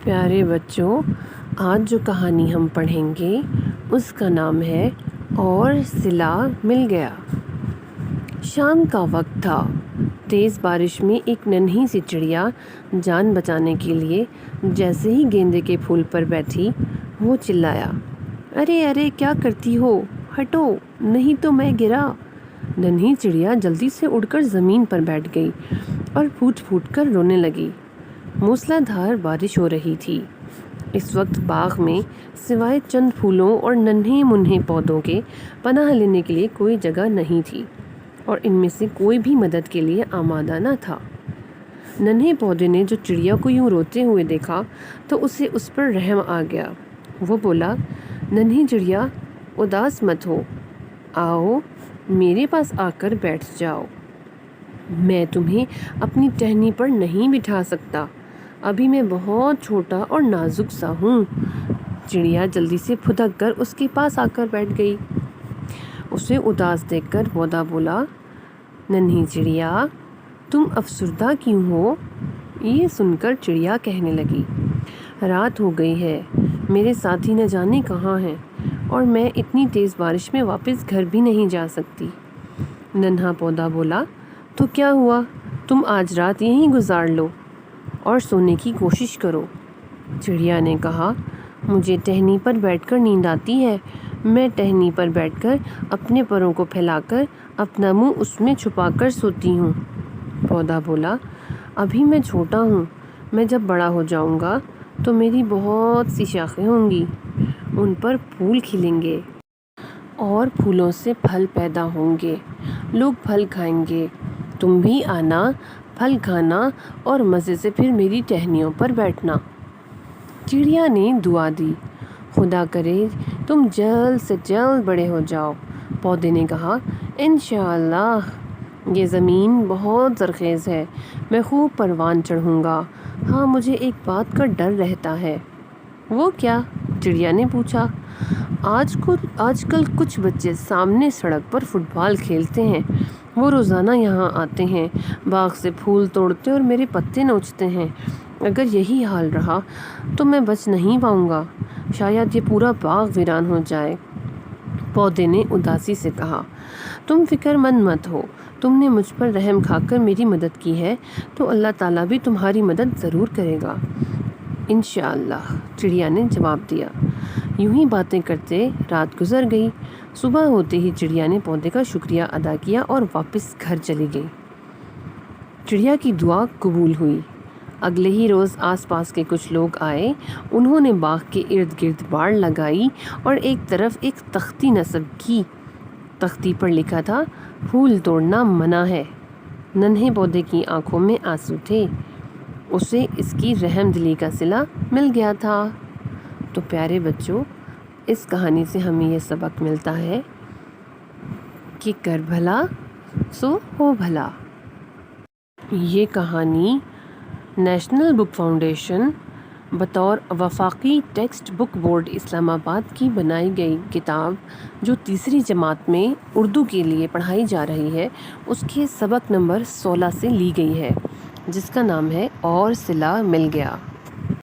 پیارے بچوں، آج جو کہانی ہم پڑھیں گے اس کا نام ہے اور صلہ مل گیا۔ شام کا وقت تھا۔ تیز بارش میں ایک ننھی سی چڑیا جان بچانے کے لیے جیسے ہی گیندے کے پھول پر بیٹھی وہ چلایا، ارے ارے کیا کرتی ہو، ہٹو نہیں تو میں گرا۔ ننھی چڑیا جلدی سے اڑ کر زمین پر بیٹھ گئی اور پھوٹ پھوٹ کر رونے لگی۔ موسلا دھار بارش ہو رہی تھی۔ اس وقت باغ میں سوائے چند پھولوں اور ننھے منھے پودوں کے پناہ لینے کے لیے کوئی جگہ نہیں تھی اور ان میں سے کوئی بھی مدد کے لیے آمادہ نہ تھا۔ ننھے پودے نے جو چڑیا کو یوں روتے ہوئے دیکھا تو اسے اس پر رحم آ گیا۔ وہ بولا، ننھی چڑیا اداس مت ہو، آؤ میرے پاس آ کر بیٹھ جاؤ۔ میں تمہیں اپنی ٹہنی پر نہیں بٹھا سکتا، ابھی میں بہت چھوٹا اور نازک سا ہوں۔ چڑیا جلدی سے پھدک کر اس کے پاس آ کر بیٹھ گئی۔ اسے اداس دیکھ کر پودا بولا، ننھی چڑیا تم افسردہ کیوں ہو؟ یہ سن کر چڑیا کہنے لگی، رات ہو گئی ہے، میرے ساتھی نہ جانے کہاں ہیں اور میں اتنی تیز بارش میں واپس گھر بھی نہیں جا سکتی۔ ننھا پودا بولا، تو کیا ہوا، تم آج رات یہیں گزار لو اور سونے کی کوشش کرو۔ چڑیا نے کہا، مجھے ٹہنی پر بیٹھ کر نیند آتی ہے، میں ٹہنی پر بیٹھ کر اپنے پروں کو پھیلا کر اپنا منہ اس میں چھپا کر سوتی ہوں۔ پودا بولا، ابھی میں چھوٹا ہوں، میں جب بڑا ہو جاؤں گا تو میری بہت سی شاخیں ہوں گی، ان پر پھول کھلیں گے اور پھولوں سے پھل پیدا ہوں گے، لوگ پھل کھائیں گے، تم بھی آنا، پھل کھانا اور مزے سے پھر میری ٹہنیوں پر بیٹھنا۔ چڑیا نے دعا دی، خدا کرے تم جلد سے جلد بڑے ہو جاؤ۔ پودے نے کہا، انشاءاللہ، یہ زمین بہت زرخیز ہے، میں خوب پروان چڑھوں گا، ہاں مجھے ایک بات کا ڈر رہتا ہے۔ وہ کیا؟ چڑیا نے پوچھا۔ آج کل کچھ بچے سامنے سڑک پر فٹ بال کھیلتے ہیں، وہ روزانہ یہاں آتے ہیں، باغ سے پھول توڑتے اور میرے پتے نوچتے ہیں، اگر یہی حال رہا تو میں بچ نہیں پاؤں گا، شاید یہ پورا باغ ویران ہو جائے۔ پودے نے اداسی سے کہا، تم فکر مند مت ہو، تم نے مجھ پر رحم کھا کر میری مدد کی ہے تو اللہ تعالیٰ بھی تمہاری مدد ضرور کرے گا، انشاءاللہ، چڑیا نے جواب دیا۔ یوں ہی باتیں کرتے رات گزر گئی۔ صبح ہوتے ہی چڑیا نے پودے کا شکریہ ادا کیا اور واپس گھر چلی گئی۔ چڑیا کی دعا قبول ہوئی۔ اگلے ہی روز آس پاس کے کچھ لوگ آئے، انہوں نے باغ کے ارد گرد باڑ لگائی اور ایک طرف ایک تختی نصب کی۔ تختی پر لکھا تھا، پھول توڑنا منع ہے۔ ننھے پودے کی آنکھوں میں آنسو تھے، اسے اس کی رحم دلی کا صلہ مل گیا تھا۔ تو پیارے بچوں، اس کہانی سے ہمیں یہ سبق ملتا ہے کہ کر بھلا سو ہو بھلا۔ یہ کہانی نیشنل بک فاؤنڈیشن بطور وفاقی ٹیکسٹ بک بورڈ اسلام آباد کی بنائی گئی کتاب جو تیسری جماعت میں اردو کے لیے پڑھائی جا رہی ہے، اس کے سبق نمبر 16 سے لی گئی ہے، جس کا نام ہے اور صلہ مل گیا۔